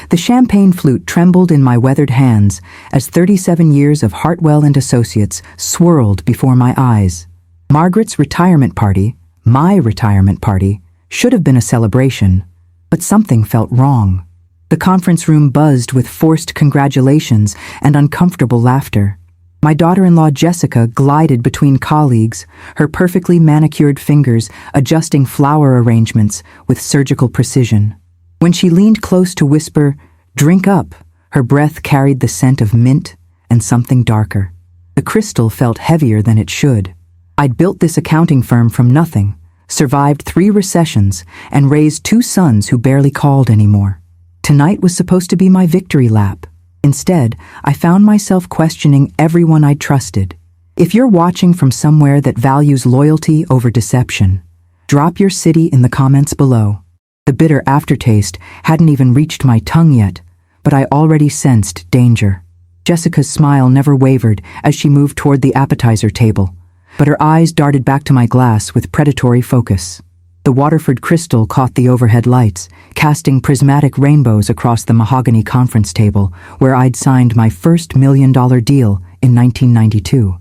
The champagne flute trembled in my weathered hands as 37 years of Hartwell and Associates swirled before my eyes. Margaret's retirement party, my retirement party, should have been a celebration, but something felt wrong. The conference room buzzed with forced congratulations and uncomfortable laughter. My daughter-in-law Jessica glided between colleagues, her perfectly manicured fingers adjusting flower arrangements with surgical precision. When she leaned close to whisper, "Drink up," her breath carried the scent of mint and something darker. The crystal felt heavier than it should. I'd built this accounting firm from nothing, survived 3 recessions, and raised 2 sons who barely called anymore. Tonight was supposed to be my victory lap. Instead, I found myself questioning everyone I'd trusted. If you're watching from somewhere that values loyalty over deception, drop your city in the comments below. The bitter aftertaste hadn't even reached my tongue yet, but I already sensed danger. Jessica's smile never wavered as she moved toward the appetizer table, but her eyes darted back to my glass with predatory focus. The Waterford crystal caught the overhead lights, casting prismatic rainbows across the mahogany conference table where I'd signed my first $1 million deal in 1992.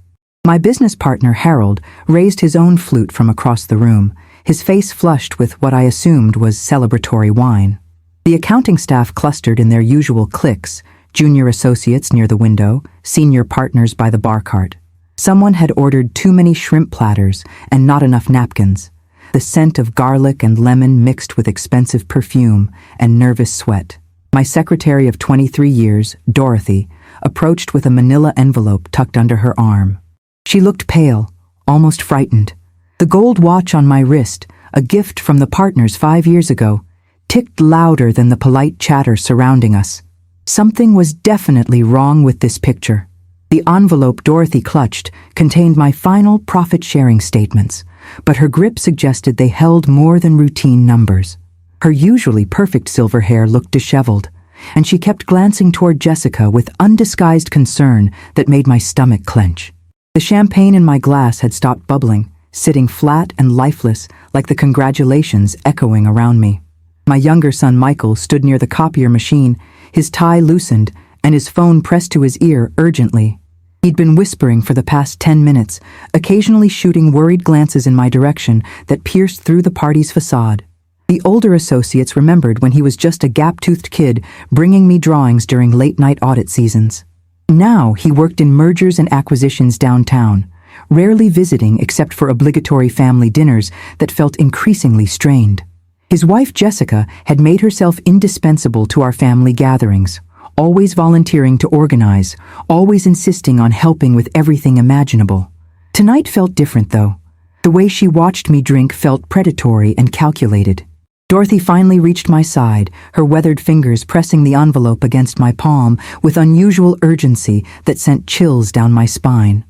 My business partner, Harold, raised his own flute from across the room, his face flushed with what I assumed was celebratory wine. The accounting staff clustered in their usual cliques, junior associates near the window, senior partners by the bar cart. Someone had ordered too many shrimp platters and not enough napkins. The scent of garlic and lemon mixed with expensive perfume and nervous sweat. My secretary of 23 years, Dorothy, approached with a manila envelope tucked under her arm. She looked pale, almost frightened. The gold watch on my wrist, a gift from the partners 5 years ago, ticked louder than the polite chatter surrounding us. Something was definitely wrong with this picture. The envelope Dorothy clutched contained my final profit-sharing statements, but her grip suggested they held more than routine numbers. Her usually perfect silver hair looked disheveled, and she kept glancing toward Jessica with undisguised concern that made my stomach clench. The champagne in my glass had stopped bubbling, sitting flat and lifeless like the congratulations echoing around me. My younger son Michael stood near the copier machine, his tie loosened and his phone pressed to his ear urgently. He'd been whispering for the past 10 minutes, occasionally shooting worried glances in my direction that pierced through the party's facade. The older associates remembered when he was just a gap-toothed kid bringing me drawings during late-night audit seasons. Now he worked in mergers and acquisitions downtown, rarely visiting except for obligatory family dinners that felt increasingly strained. His wife Jessica had made herself indispensable to our family gatherings, always volunteering to organize, always insisting on helping with everything imaginable. Tonight felt different, though. The way she watched me drink felt predatory and calculated. Dorothy finally reached my side, her weathered fingers pressing the envelope against my palm with unusual urgency that sent chills down my spine.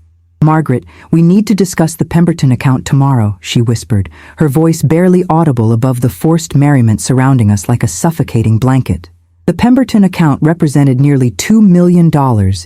"Margaret, we need to discuss the Pemberton account tomorrow," she whispered, her voice barely audible above the forced merriment surrounding us like a suffocating blanket. The Pemberton account represented nearly $2 million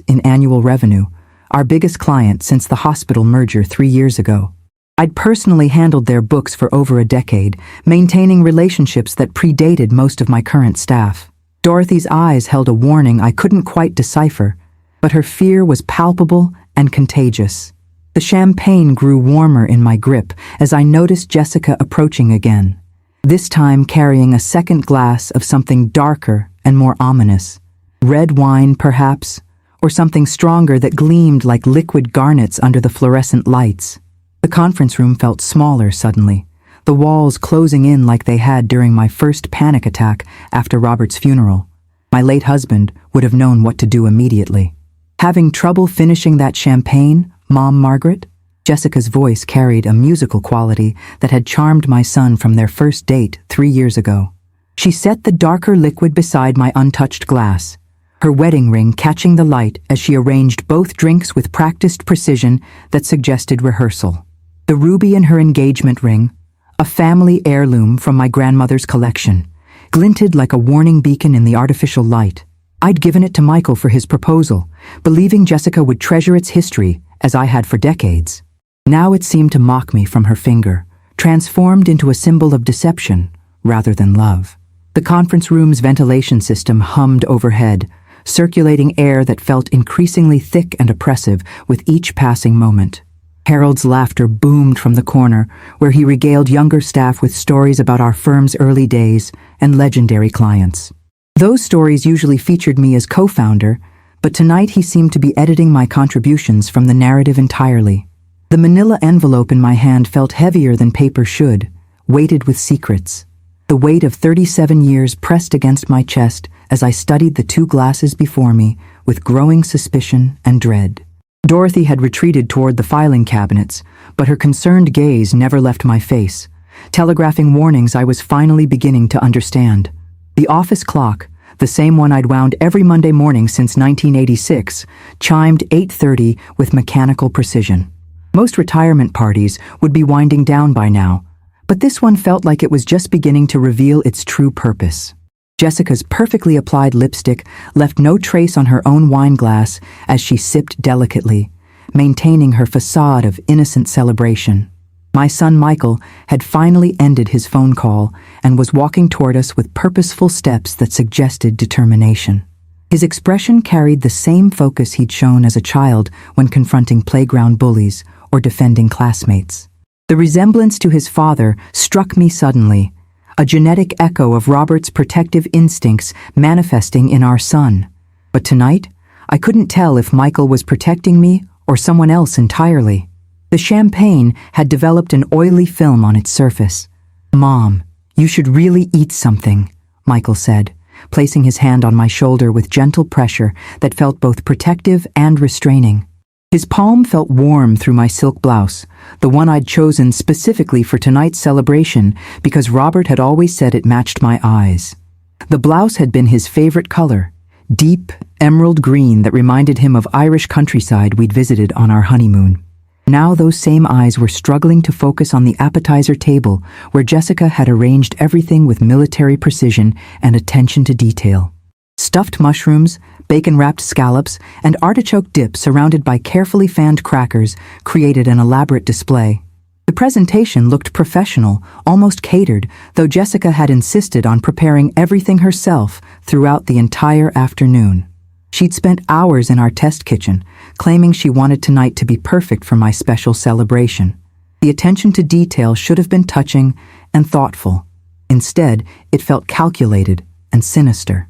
in annual revenue, our biggest client since the hospital merger 3 years ago. I'd personally handled their books for over a decade, maintaining relationships that predated most of my current staff. Dorothy's eyes held a warning I couldn't quite decipher, but her fear was palpable and contagious. The champagne grew warmer in my grip as I noticed Jessica approaching again, this time carrying a second glass of something darker and more ominous. Red wine, perhaps, or something stronger that gleamed like liquid garnets under the fluorescent lights. The conference room felt smaller suddenly, the walls closing in like they had during my first panic attack after Robert's funeral. My late husband would have known what to do immediately. "Having trouble finishing that champagne, Mom Margaret?" Jessica's voice carried a musical quality that had charmed my son from their first date 3 years ago. She set the darker liquid beside my untouched glass, her wedding ring catching the light as she arranged both drinks with practiced precision that suggested rehearsal. The ruby in her engagement ring, a family heirloom from my grandmother's collection, glinted like a warning beacon in the artificial light. I'd given it to Michael for his proposal, believing Jessica would treasure its history as I had for decades. Now it seemed to mock me from her finger, transformed into a symbol of deception rather than love. The conference room's ventilation system hummed overhead, circulating air that felt increasingly thick and oppressive with each passing moment. Harold's laughter boomed from the corner, where he regaled younger staff with stories about our firm's early days and legendary clients. Those stories usually featured me as co-founder, but tonight he seemed to be editing my contributions from the narrative entirely. The manila envelope in my hand felt heavier than paper should, weighted with secrets. The weight of 37 years pressed against my chest as I studied the two glasses before me with growing suspicion and dread. Dorothy had retreated toward the filing cabinets, but her concerned gaze never left my face, telegraphing warnings I was finally beginning to understand. The office clock, the same one I'd wound every Monday morning since 1986, chimed 8:30 with mechanical precision. Most retirement parties would be winding down by now, but this one felt like it was just beginning to reveal its true purpose. Jessica's perfectly applied lipstick left no trace on her own wine glass as she sipped delicately, maintaining her facade of innocent celebration. My son Michael had finally ended his phone call and was walking toward us with purposeful steps that suggested determination. His expression carried the same focus he'd shown as a child when confronting playground bullies or defending classmates. The resemblance to his father struck me suddenly, a genetic echo of Robert's protective instincts manifesting in our son. But tonight, I couldn't tell if Michael was protecting me or someone else entirely. The champagne had developed an oily film on its surface. "Mom, you should really eat something," Michael said, placing his hand on my shoulder with gentle pressure that felt both protective and restraining. His palm felt warm through my silk blouse, the one I'd chosen specifically for tonight's celebration because Robert had always said it matched my eyes. The blouse had been his favorite color, deep emerald green that reminded him of Irish countryside we'd visited on our honeymoon. Now those same eyes were struggling to focus on the appetizer table where Jessica had arranged everything with military precision and attention to detail. Stuffed mushrooms, bacon-wrapped scallops, and artichoke dip surrounded by carefully fanned crackers created an elaborate display. The presentation looked professional, almost catered, though Jessica had insisted on preparing everything herself throughout the entire afternoon. She'd spent hours in our test kitchen, claiming she wanted tonight to be perfect for my special celebration. The attention to detail should have been touching and thoughtful. Instead, it felt calculated and sinister.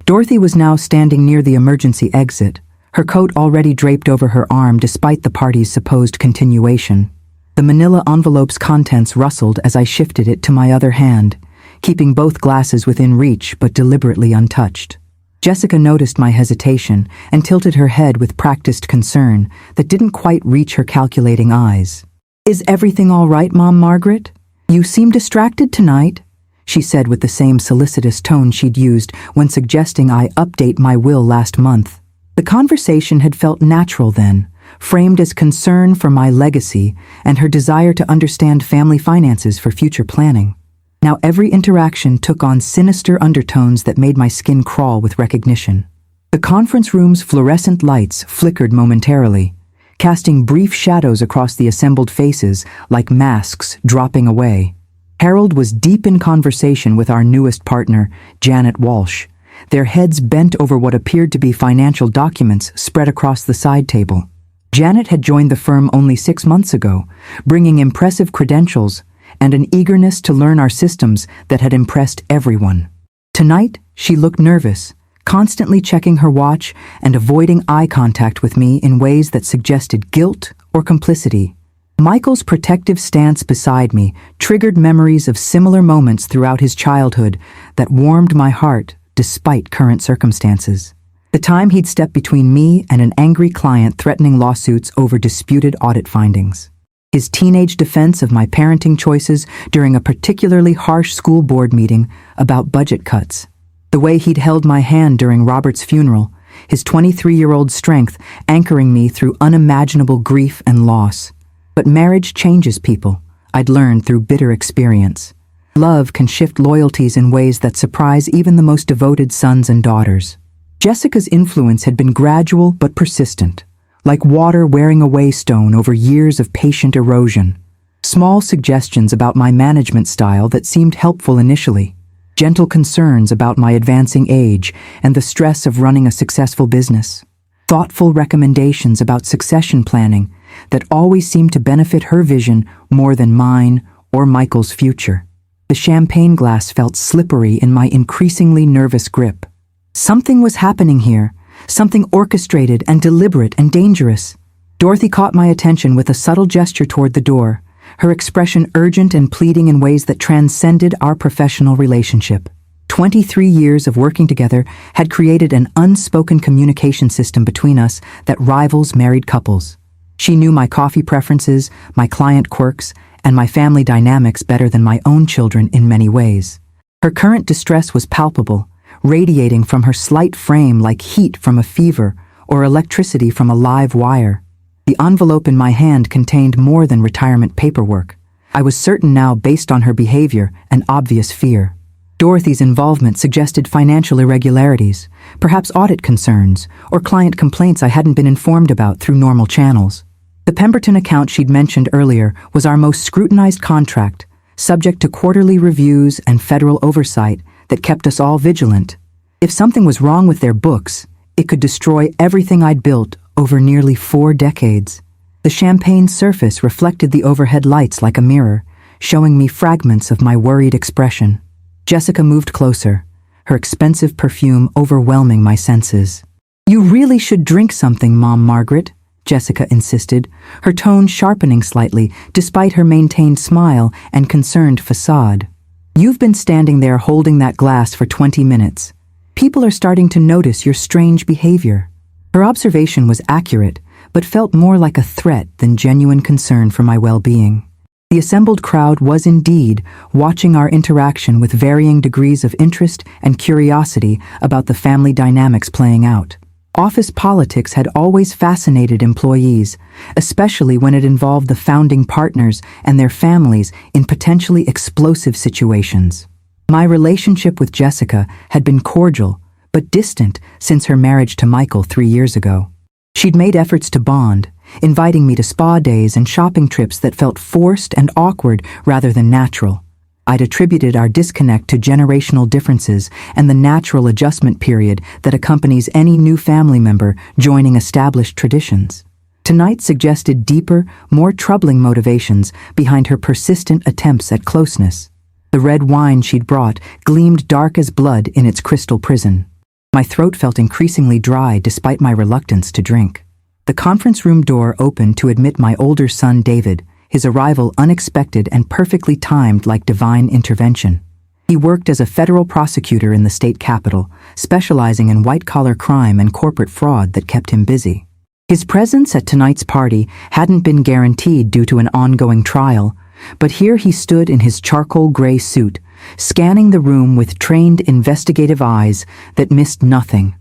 Dorothy was now standing near the emergency exit, her coat already draped over her arm despite the party's supposed continuation. The manila envelope's contents rustled as I shifted it to my other hand, keeping both glasses within reach but deliberately untouched. Jessica noticed my hesitation and tilted her head with practiced concern that didn't quite reach her calculating eyes. "Is everything all right, Mom Margaret? You seem distracted tonight," she said with the same solicitous tone she'd used when suggesting I update my will last month. The conversation had felt natural then, framed as concern for my legacy and her desire to understand family finances for future planning. Now every interaction took on sinister undertones that made my skin crawl with recognition. The conference room's fluorescent lights flickered momentarily, casting brief shadows across the assembled faces like masks dropping away. Harold was deep in conversation with our newest partner, Janet Walsh, their heads bent over what appeared to be financial documents spread across the side table. Janet had joined the firm only 6 months ago, bringing impressive credentials and an eagerness to learn our systems that had impressed everyone. Tonight, she looked nervous, constantly checking her watch and avoiding eye contact with me in ways that suggested guilt or complicity. Michael's protective stance beside me triggered memories of similar moments throughout his childhood that warmed my heart despite current circumstances. The time he'd stepped between me and an angry client threatening lawsuits over disputed audit findings. His teenage defense of my parenting choices during a particularly harsh school board meeting about budget cuts. The way he'd held my hand during Robert's funeral, his 23-year-old strength anchoring me through unimaginable grief and loss. But marriage changes people, I'd learned through bitter experience. Love can shift loyalties in ways that surprise even the most devoted sons and daughters. Jessica's influence had been gradual but persistent, like water wearing away stone over years of patient erosion. Small suggestions about my management style that seemed helpful initially. gentle concerns about my advancing age and the stress of running a successful business, thoughtful recommendations about succession planning that always seemed to benefit her vision more than mine or Michael's future. The champagne glass felt slippery in my increasingly nervous grip. Something was happening here, something orchestrated and deliberate and dangerous. Dorothy caught my attention with a subtle gesture toward the door, her expression urgent and pleading in ways that transcended our professional relationship. 23 years of working together had created an unspoken communication system between us that rivals married couples. She knew my coffee preferences, my client quirks, and my family dynamics better than my own children in many ways. Her current distress was palpable, radiating from her slight frame like heat from a fever or electricity from a live wire. The envelope in my hand contained more than retirement paperwork. I was certain now, based on her behavior, an obvious fear. Dorothy's involvement suggested financial irregularities, perhaps audit concerns, or client complaints I hadn't been informed about through normal channels. The Pemberton account she'd mentioned earlier was our most scrutinized contract, subject to quarterly reviews and federal oversight that kept us all vigilant. If something was wrong with their books, it could destroy everything I'd built over nearly 4 decades. The champagne surface reflected the overhead lights like a mirror, showing me fragments of my worried expression. Jessica moved closer, her expensive perfume overwhelming my senses. "You really should drink something, Mom Margaret," Jessica insisted, her tone sharpening slightly despite her maintained smile and concerned facade. "You've been standing there holding that glass for 20 minutes. People are starting to notice your strange behavior." Her observation was accurate, but felt more like a threat than genuine concern for my well-being. The assembled crowd was indeed watching our interaction with varying degrees of interest and curiosity about the family dynamics playing out. Office politics had always fascinated employees, especially when it involved the founding partners and their families in potentially explosive situations. My relationship with Jessica had been cordial, but distant since her marriage to Michael 3 years ago. She'd made efforts to bond, inviting me to spa days and shopping trips that felt forced and awkward rather than natural. I'd attributed our disconnect to generational differences and the natural adjustment period that accompanies any new family member joining established traditions. Tonight suggested deeper, more troubling motivations behind her persistent attempts at closeness. The red wine she'd brought gleamed dark as blood in its crystal prison. My throat felt increasingly dry despite my reluctance to drink. The conference room door opened to admit my older son David, his arrival unexpected and perfectly timed like divine intervention. He worked as a federal prosecutor in the state capitol, specializing in white-collar crime and corporate fraud that kept him busy. His presence at tonight's party hadn't been guaranteed due to an ongoing trial, but here he stood in his charcoal gray suit, scanning the room with trained investigative eyes that missed nothing.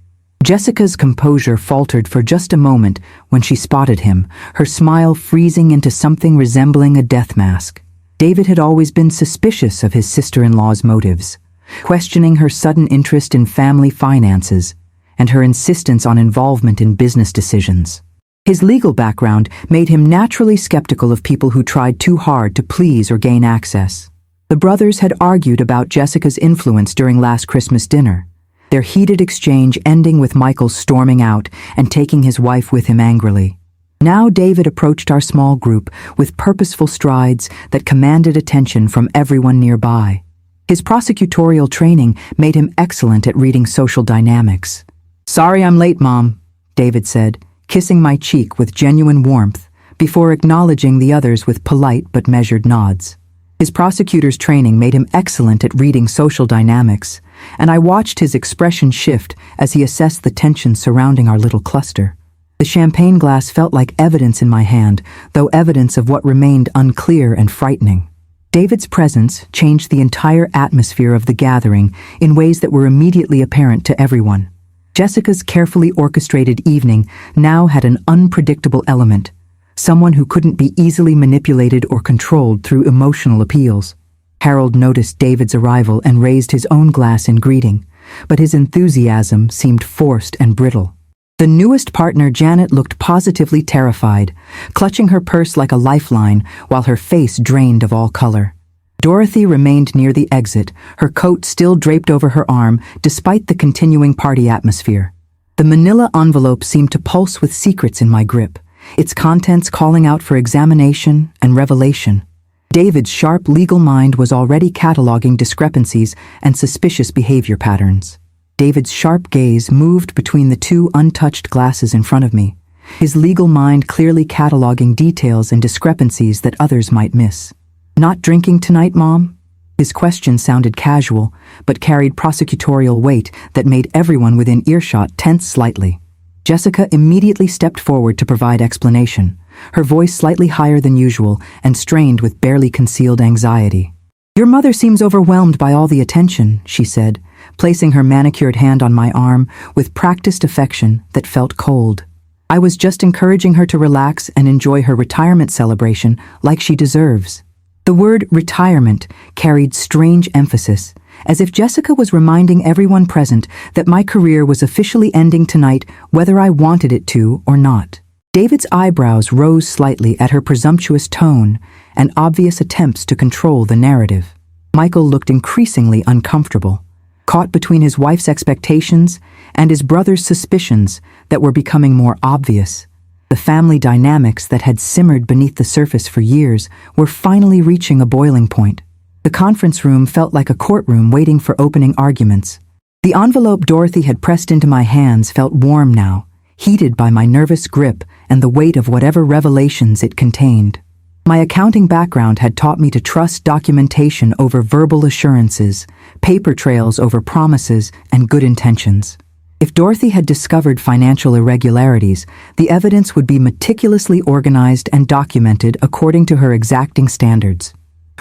Jessica's composure faltered for just a moment when she spotted him, her smile freezing into something resembling a death mask. David had always been suspicious of his sister-in-law's motives, questioning her sudden interest in family finances and her insistence on involvement in business decisions. His legal background made him naturally skeptical of people who tried too hard to please or gain access. The brothers had argued about Jessica's influence during last Christmas dinner, their heated exchange ending with Michael storming out and taking his wife with him angrily. Now David approached our small group with purposeful strides that commanded attention from everyone nearby. His prosecutorial training made him excellent at reading social dynamics. "Sorry I'm late, Mom," David said, kissing my cheek with genuine warmth before acknowledging the others with polite but measured nods. His prosecutor's training made him excellent at reading social dynamics, and I watched his expression shift as he assessed the tension surrounding our little cluster. The champagne glass felt like evidence in my hand, though evidence of what remained unclear and frightening. David's presence changed the entire atmosphere of the gathering in ways that were immediately apparent to everyone. Jessica's carefully orchestrated evening now had an unpredictable element, someone who couldn't be easily manipulated or controlled through emotional appeals. Harold noticed David's arrival and raised his own glass in greeting, but his enthusiasm seemed forced and brittle. The newest partner, Janet, looked positively terrified, clutching her purse like a lifeline while her face drained of all color. Dorothy remained near the exit, her coat still draped over her arm despite the continuing party atmosphere. The manila envelope seemed to pulse with secrets in my grip, its contents calling out for examination and revelation. David's sharp legal mind was already cataloging discrepancies and suspicious behavior patterns. David's sharp gaze moved between the two untouched glasses in front of me, his legal mind clearly cataloging details and discrepancies that others might miss. "Not drinking tonight, Mom?" His question sounded casual, but carried prosecutorial weight that made everyone within earshot tense slightly. Jessica immediately stepped forward to provide explanation, her voice slightly higher than usual and strained with barely concealed anxiety. "Your mother seems overwhelmed by all the attention," she said, placing her manicured hand on my arm with practiced affection that felt cold. "I was just encouraging her to relax and enjoy her retirement celebration like she deserves." The word retirement carried strange emphasis, as if Jessica was reminding everyone present that my career was officially ending tonight whether I wanted it to or not. David's eyebrows rose slightly at her presumptuous tone and obvious attempts to control the narrative. Michael looked increasingly uncomfortable, caught between his wife's expectations and his brother's suspicions that were becoming more obvious. The family dynamics that had simmered beneath the surface for years were finally reaching a boiling point. The conference room felt like a courtroom waiting for opening arguments. The envelope Dorothy had pressed into my hands felt warm now, heated by my nervous grip and the weight of whatever revelations it contained. My accounting background had taught me to trust documentation over verbal assurances, paper trails over promises, and good intentions. If Dorothy had discovered financial irregularities, the evidence would be meticulously organized and documented according to her exacting standards.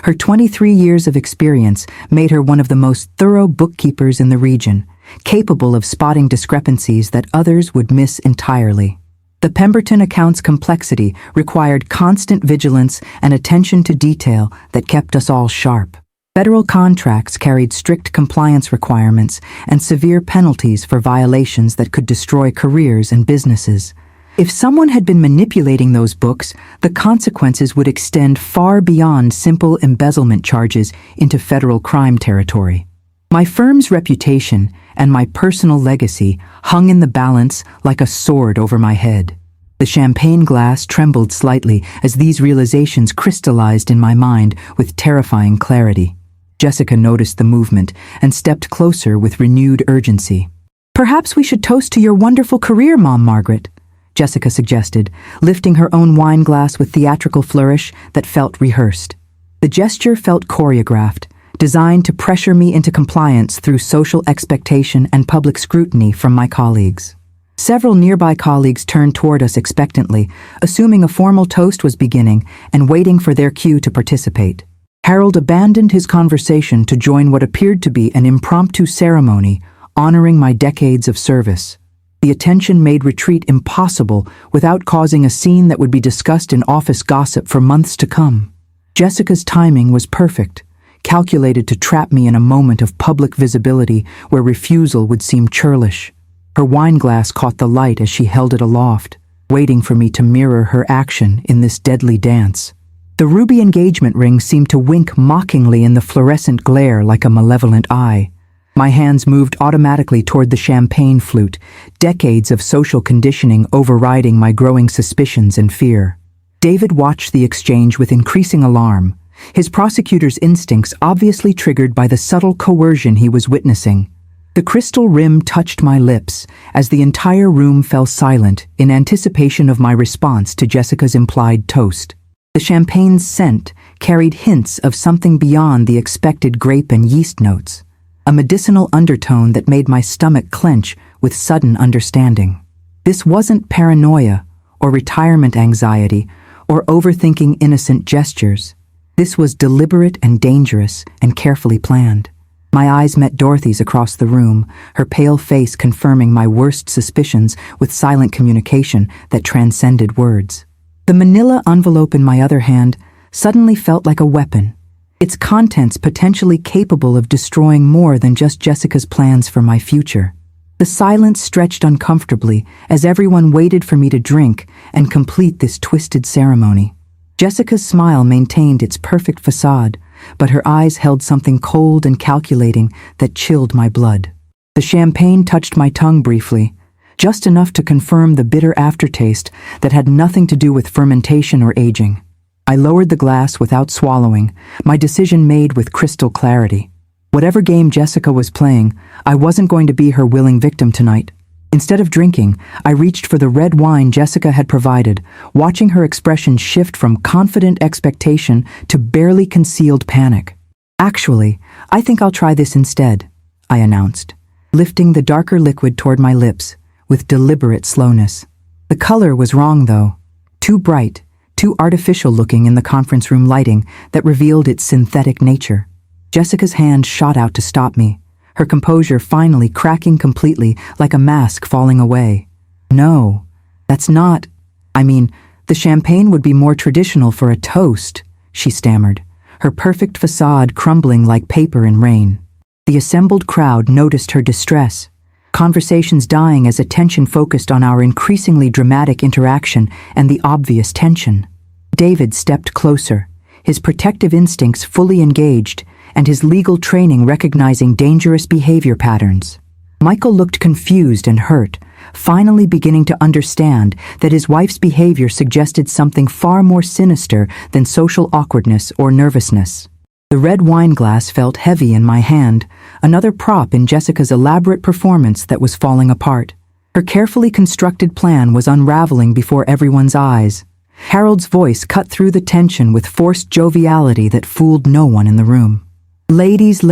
Her 23 years of experience made her one of the most thorough bookkeepers in the region, capable of spotting discrepancies that others would miss entirely. The Pemberton account's complexity required constant vigilance and attention to detail that kept us all sharp. Federal contracts carried strict compliance requirements and severe penalties for violations that could destroy careers and businesses. If someone had been manipulating those books, the consequences would extend far beyond simple embezzlement charges into federal crime territory. My firm's reputation and my personal legacy hung in the balance like a sword over my head. The champagne glass trembled slightly as these realizations crystallized in my mind with terrifying clarity. Jessica noticed the movement and stepped closer with renewed urgency. "Perhaps we should toast to your wonderful career, Mom Margaret," Jessica suggested, lifting her own wine glass with theatrical flourish that felt rehearsed. The gesture felt choreographed, designed to pressure me into compliance through social expectation and public scrutiny from my colleagues. Several nearby colleagues turned toward us expectantly, assuming a formal toast was beginning and waiting for their cue to participate. Harold abandoned his conversation to join what appeared to be an impromptu ceremony honoring my decades of service. The attention made retreat impossible without causing a scene that would be discussed in office gossip for months to come. Jessica's timing was perfect, calculated to trap me in a moment of public visibility where refusal would seem churlish. Her wineglass caught the light as she held it aloft, waiting for me to mirror her action in this deadly dance. The ruby engagement ring seemed to wink mockingly in the fluorescent glare like a malevolent eye. My hands moved automatically toward the champagne flute, decades of social conditioning overriding my growing suspicions and fear. David watched the exchange with increasing alarm, his prosecutor's instincts obviously triggered by the subtle coercion he was witnessing. The crystal rim touched my lips as the entire room fell silent in anticipation of my response to Jessica's implied toast. The champagne's scent carried hints of something beyond the expected grape and yeast notes, a medicinal undertone that made my stomach clench with sudden understanding. This wasn't paranoia or retirement anxiety or overthinking innocent gestures. This was deliberate and dangerous and carefully planned. My eyes met Dorothy's across the room, her pale face confirming my worst suspicions with silent communication that transcended words. The manila envelope in my other hand suddenly felt like a weapon, its contents potentially capable of destroying more than just Jessica's plans for my future. The silence stretched uncomfortably as everyone waited for me to drink and complete this twisted ceremony. Jessica's smile maintained its perfect facade, but her eyes held something cold and calculating that chilled my blood. The champagne touched my tongue briefly, just enough to confirm the bitter aftertaste that had nothing to do with fermentation or aging. I lowered the glass without swallowing, my decision made with crystal clarity. Whatever game Jessica was playing, I wasn't going to be her willing victim tonight. Instead of drinking, I reached for the red wine Jessica had provided, watching her expression shift from confident expectation to barely concealed panic. "Actually, I think I'll try this instead," I announced, lifting the darker liquid toward my lips with deliberate slowness. The color was wrong, though. Too bright, too artificial looking in the conference room lighting that revealed its synthetic nature. Jessica's hand shot out to stop me, her composure finally cracking completely like a mask falling away. "No, that's not... the champagne would be more traditional for a toast," she stammered, her perfect facade crumbling like paper in rain. The assembled crowd noticed her distress, conversations dying as attention focused on our increasingly dramatic interaction and the obvious tension. David stepped closer, his protective instincts fully engaged, and his legal training recognizing dangerous behavior patterns. Michael looked confused and hurt, finally beginning to understand that his wife's behavior suggested something far more sinister than social awkwardness or nervousness. The red wine glass felt heavy in my hand, another prop in Jessica's elaborate performance that was falling apart. Her carefully constructed plan was unraveling before everyone's eyes. Harold's voice cut through the tension with forced joviality that fooled no one in the room. Ladies,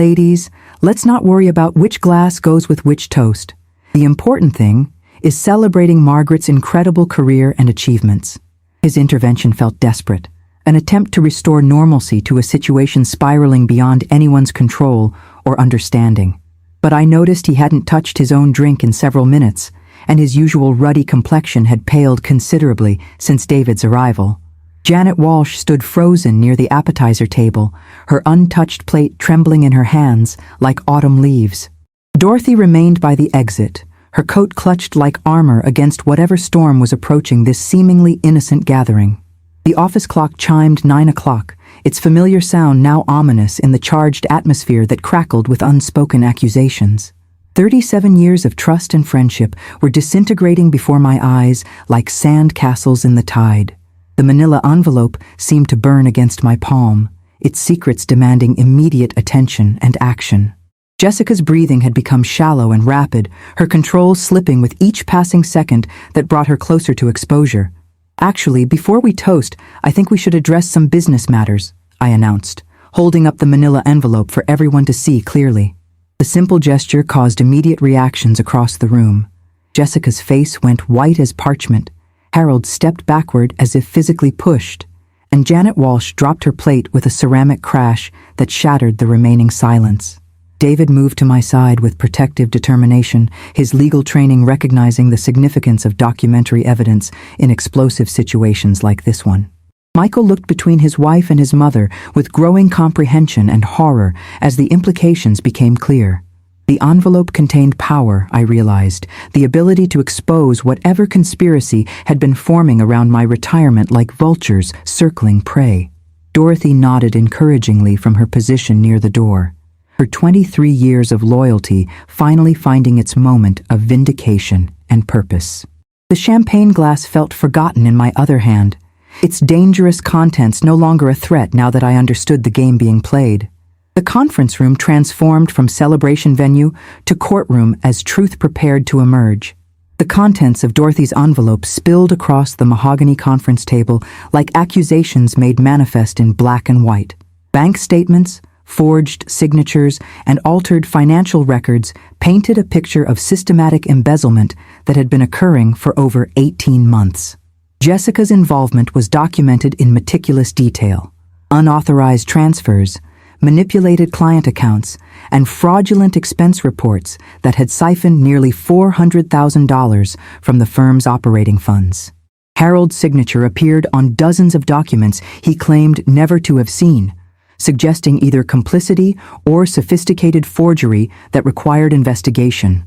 let's not worry about which glass goes with which toast. The important thing is celebrating Margaret's incredible career and achievements." His intervention felt desperate, an attempt to restore normalcy to a situation spiraling beyond anyone's control or understanding. But I noticed he hadn't touched his own drink in several minutes, and his usual ruddy complexion had paled considerably since David's arrival. Janet Walsh stood frozen near the appetizer table, her untouched plate trembling in her hands like autumn leaves. Dorothy remained by the exit, her coat clutched like armor against whatever storm was approaching this seemingly innocent gathering. The office clock chimed 9 o'clock, its familiar sound now ominous in the charged atmosphere that crackled with unspoken accusations. 37 years of trust and friendship were disintegrating before my eyes like sand castles in the tide. The manila envelope seemed to burn against my palm, its secrets demanding immediate attention and action. Jessica's breathing had become shallow and rapid, her control slipping with each passing second that brought her closer to exposure. "Actually, before we toast, I think we should address some business matters," I announced, holding up the manila envelope for everyone to see clearly. The simple gesture caused immediate reactions across the room. Jessica's face went white as parchment, Harold stepped backward as if physically pushed, and Janet Walsh dropped her plate with a ceramic crash that shattered the remaining silence. David moved to my side with protective determination, his legal training recognizing the significance of documentary evidence in explosive situations like this one. Michael looked between his wife and his mother with growing comprehension and horror as the implications became clear. The envelope contained power, I realized, the ability to expose whatever conspiracy had been forming around my retirement like vultures circling prey. Dorothy nodded encouragingly from her position near the door, her 23 years of loyalty finally finding its moment of vindication and purpose. The champagne glass felt forgotten in my other hand, its dangerous contents no longer a threat now that I understood the game being played. The conference room transformed from celebration venue to courtroom as truth prepared to emerge. The contents of Dorothy's envelope spilled across the mahogany conference table like accusations made manifest in black and white. Bank statements, forged signatures, and altered financial records painted a picture of systematic embezzlement that had been occurring for over 18 months. Jessica's involvement was documented in meticulous detail. Unauthorized transfers, manipulated client accounts, and fraudulent expense reports that had siphoned nearly $400,000 from the firm's operating funds. Harold's signature appeared on dozens of documents he claimed never to have seen, suggesting either complicity or sophisticated forgery that required investigation.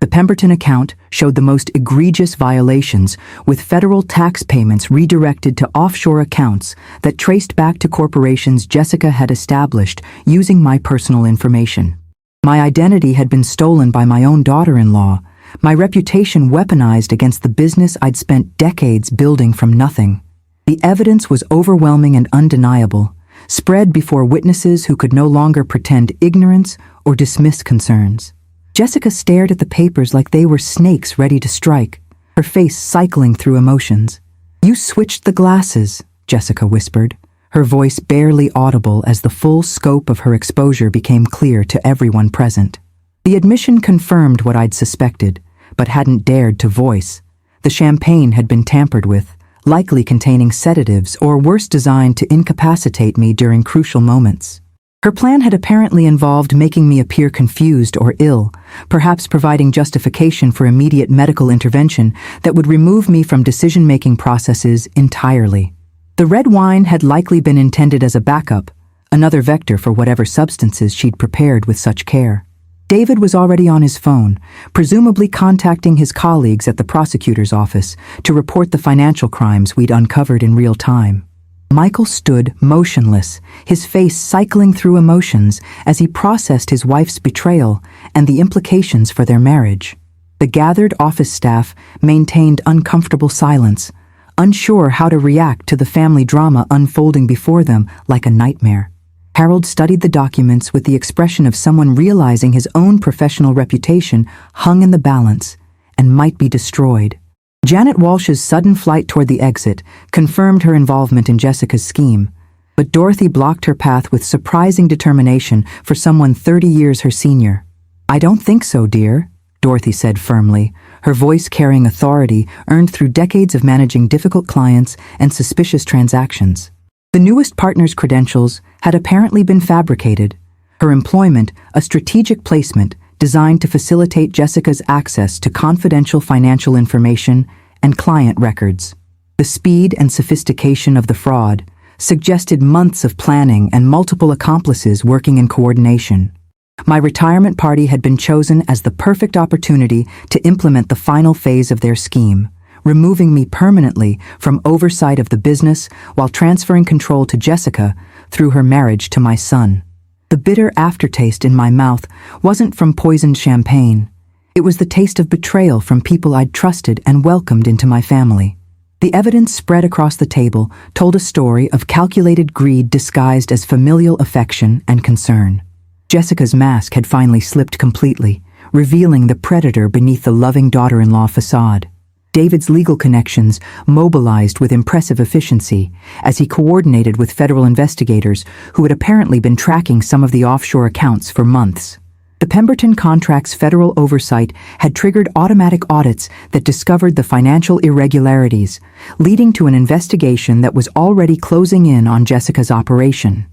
The Pemberton account showed the most egregious violations, with federal tax payments redirected to offshore accounts that traced back to corporations Jessica had established using my personal information. My identity had been stolen by my own daughter-in-law, my reputation weaponized against the business I'd spent decades building from nothing. The evidence was overwhelming and undeniable, spread before witnesses who could no longer pretend ignorance or dismiss concerns. Jessica stared at the papers like they were snakes ready to strike, her face cycling through emotions. "You switched the glasses," Jessica whispered, her voice barely audible as the full scope of her exposure became clear to everyone present. The admission confirmed what I'd suspected, but hadn't dared to voice. The champagne had been tampered with, likely containing sedatives or worse designed to incapacitate me during crucial moments. Her plan had apparently involved making me appear confused or ill, perhaps providing justification for immediate medical intervention that would remove me from decision-making processes entirely. The red wine had likely been intended as a backup, another vector for whatever substances she'd prepared with such care. David was already on his phone, presumably contacting his colleagues at the prosecutor's office to report the financial crimes we'd uncovered in real time. Michael stood motionless, his face cycling through emotions as he processed his wife's betrayal and the implications for their marriage. The gathered office staff maintained uncomfortable silence, unsure how to react to the family drama unfolding before them like a nightmare. Harold studied the documents with the expression of someone realizing his own professional reputation hung in the balance and might be destroyed. Janet Walsh's sudden flight toward the exit confirmed her involvement in Jessica's scheme, but Dorothy blocked her path with surprising determination for someone 30 years her senior. "I don't think so, dear," Dorothy said firmly, her voice carrying authority earned through decades of managing difficult clients and suspicious transactions. The newest partner's credentials had apparently been fabricated, her employment a strategic placement designed to facilitate Jessica's access to confidential financial information and client records. The speed and sophistication of the fraud suggested months of planning and multiple accomplices working in coordination. My retirement party had been chosen as the perfect opportunity to implement the final phase of their scheme, removing me permanently from oversight of the business while transferring control to Jessica through her marriage to my son. The bitter aftertaste in my mouth wasn't from poisoned champagne. It was the taste of betrayal from people I'd trusted and welcomed into my family. The evidence spread across the table told a story of calculated greed disguised as familial affection and concern. Jessica's mask had finally slipped completely, revealing the predator beneath the loving daughter-in-law facade. David's legal connections mobilized with impressive efficiency as he coordinated with federal investigators who had apparently been tracking some of the offshore accounts for months. The Pemberton contract's federal oversight had triggered automatic audits that discovered the financial irregularities, leading to an investigation that was already closing in on Jessica's operation.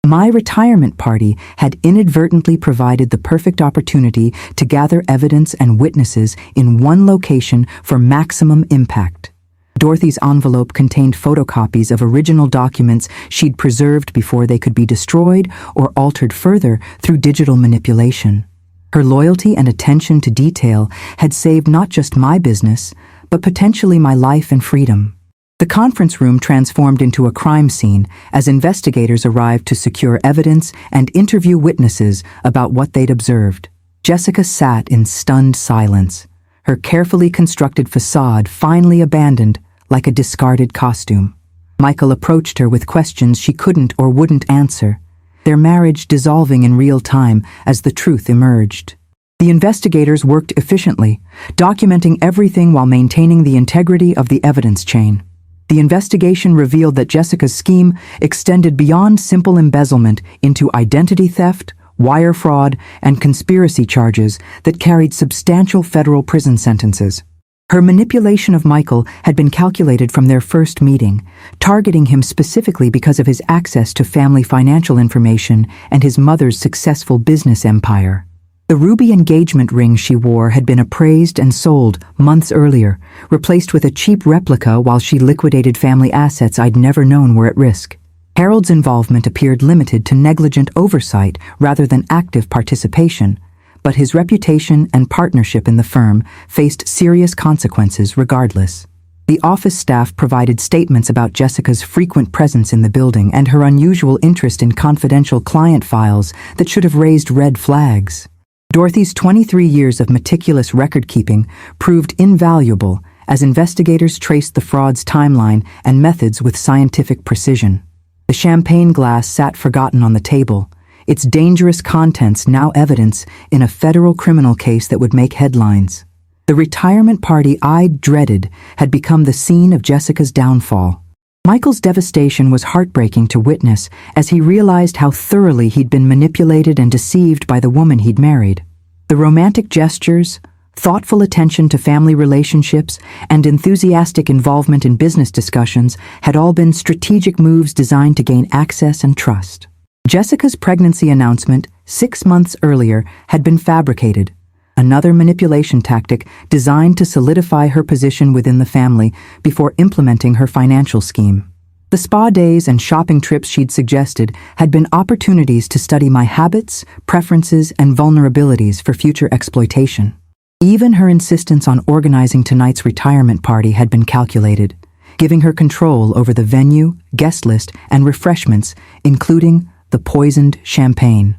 My retirement party had inadvertently provided the perfect opportunity to gather evidence and witnesses in one location for maximum impact. Dorothy's envelope contained photocopies of original documents she'd preserved before they could be destroyed or altered further through digital manipulation. Her loyalty and attention to detail had saved not just my business, but potentially my life and freedom. The conference room transformed into a crime scene as investigators arrived to secure evidence and interview witnesses about what they'd observed. Jessica sat in stunned silence, her carefully constructed facade finally abandoned like a discarded costume. Michael approached her with questions she couldn't or wouldn't answer, their marriage dissolving in real time as the truth emerged. The investigators worked efficiently, documenting everything while maintaining the integrity of the evidence chain. The investigation revealed that Jessica's scheme extended beyond simple embezzlement into identity theft, wire fraud, and conspiracy charges that carried substantial federal prison sentences. Her manipulation of Michael had been calculated from their first meeting, targeting him specifically because of his access to family financial information and his mother's successful business empire. The ruby engagement ring she wore had been appraised and sold months earlier, replaced with a cheap replica while she liquidated family assets I'd never known were at risk. Harold's involvement appeared limited to negligent oversight rather than active participation, but his reputation and partnership in the firm faced serious consequences regardless. The office staff provided statements about Jessica's frequent presence in the building and her unusual interest in confidential client files that should have raised red flags. Dorothy's 23 years of meticulous record-keeping proved invaluable as investigators traced the fraud's timeline and methods with scientific precision. The champagne glass sat forgotten on the table, its dangerous contents now evidence in a federal criminal case that would make headlines. The retirement party I dreaded had become the scene of Jessica's downfall. Michael's devastation was heartbreaking to witness as he realized how thoroughly he'd been manipulated and deceived by the woman he'd married. The romantic gestures, thoughtful attention to family relationships, and enthusiastic involvement in business discussions had all been strategic moves designed to gain access and trust. Jessica's pregnancy announcement 6 months earlier had been fabricated, another manipulation tactic designed to solidify her position within the family before implementing her financial scheme. The spa days and shopping trips she'd suggested had been opportunities to study my habits, preferences, and vulnerabilities for future exploitation. Even her insistence on organizing tonight's retirement party had been calculated, giving her control over the venue, guest list, and refreshments, including the poisoned champagne.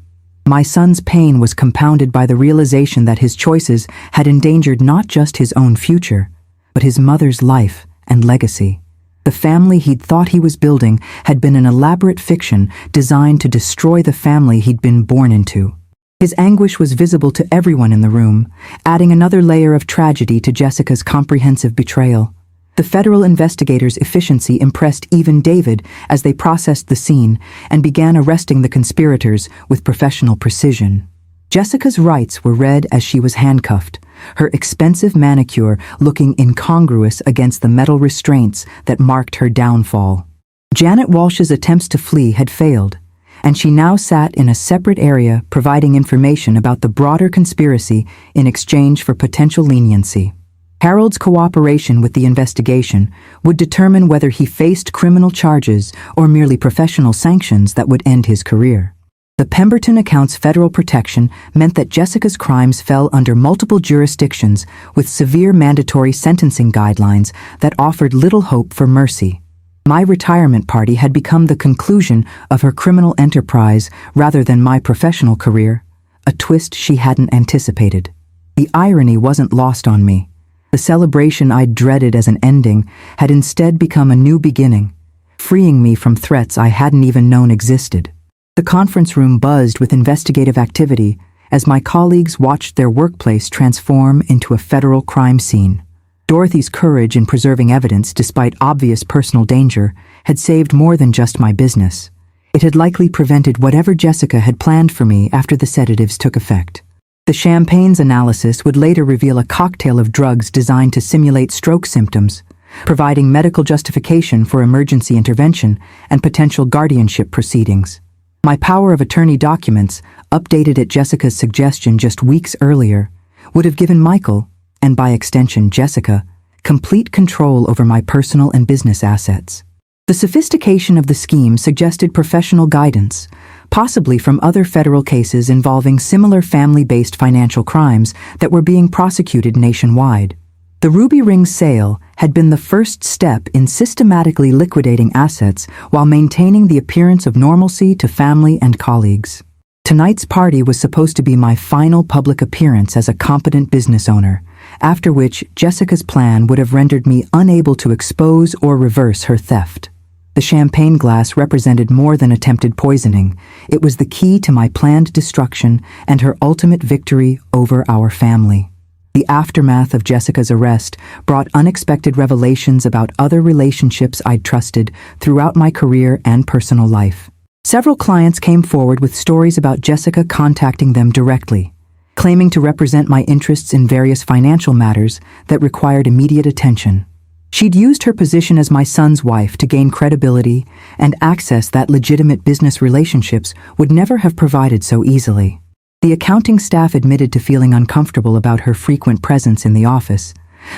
My son's pain was compounded by the realization that his choices had endangered not just his own future, but his mother's life and legacy. The family he'd thought he was building had been an elaborate fiction designed to destroy the family he'd been born into. His anguish was visible to everyone in the room, adding another layer of tragedy to Jessica's comprehensive betrayal. The federal investigators' efficiency impressed even David as they processed the scene and began arresting the conspirators with professional precision. Jessica's rights were read as she was handcuffed, her expensive manicure looking incongruous against the metal restraints that marked her downfall. Janet Walsh's attempts to flee had failed, and she now sat in a separate area providing information about the broader conspiracy in exchange for potential leniency. Harold's cooperation with the investigation would determine whether he faced criminal charges or merely professional sanctions that would end his career. The Pemberton account's federal protection meant that Jessica's crimes fell under multiple jurisdictions with severe mandatory sentencing guidelines that offered little hope for mercy. My retirement party had become the conclusion of her criminal enterprise rather than my professional career, a twist she hadn't anticipated. The irony wasn't lost on me. The celebration I'd dreaded as an ending had instead become a new beginning, freeing me from threats I hadn't even known existed. The conference room buzzed with investigative activity as my colleagues watched their workplace transform into a federal crime scene. Dorothy's courage in preserving evidence despite obvious personal danger had saved more than just my business. It had likely prevented whatever Jessica had planned for me after the sedatives took effect. The champagne's analysis would later reveal a cocktail of drugs designed to simulate stroke symptoms, providing medical justification for emergency intervention and potential guardianship proceedings. My power of attorney documents, updated at Jessica's suggestion just weeks earlier, would have given Michael, and by extension Jessica, complete control over my personal and business assets. The sophistication of the scheme suggested professional guidance, possibly from other federal cases involving similar family-based financial crimes that were being prosecuted nationwide. The ruby ring sale had been the first step in systematically liquidating assets while maintaining the appearance of normalcy to family and colleagues. Tonight's party was supposed to be my final public appearance as a competent business owner, after which Jessica's plan would have rendered me unable to expose or reverse her theft. The champagne glass represented more than attempted poisoning. It was the key to my planned destruction and her ultimate victory over our family. The aftermath of Jessica's arrest brought unexpected revelations about other relationships I'd trusted throughout my career and personal life. Several clients came forward with stories about Jessica contacting them directly, claiming to represent my interests in various financial matters that required immediate attention. She'd used her position as my son's wife to gain credibility and access that legitimate business relationships would never have provided so easily. The accounting staff admitted to feeling uncomfortable about her frequent presence in the office,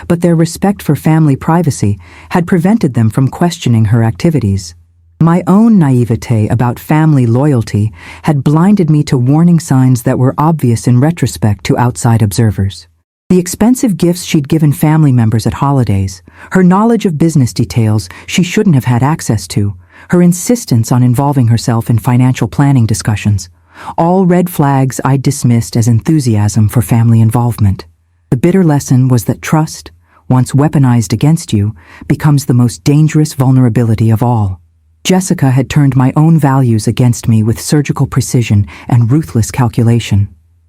but their respect for family privacy had prevented them from questioning her activities. My own naivete about family loyalty had blinded me to warning signs that were obvious in retrospect to outside observers. The expensive gifts she'd given family members at holidays, her knowledge of business details she shouldn't have had access to, her insistence on involving herself in financial planning discussions, all red flags I dismissed as enthusiasm for family involvement. The bitter lesson was that trust, once weaponized against you, becomes the most dangerous vulnerability of all. Jessica had turned my own values against me with surgical precision and ruthless calculation.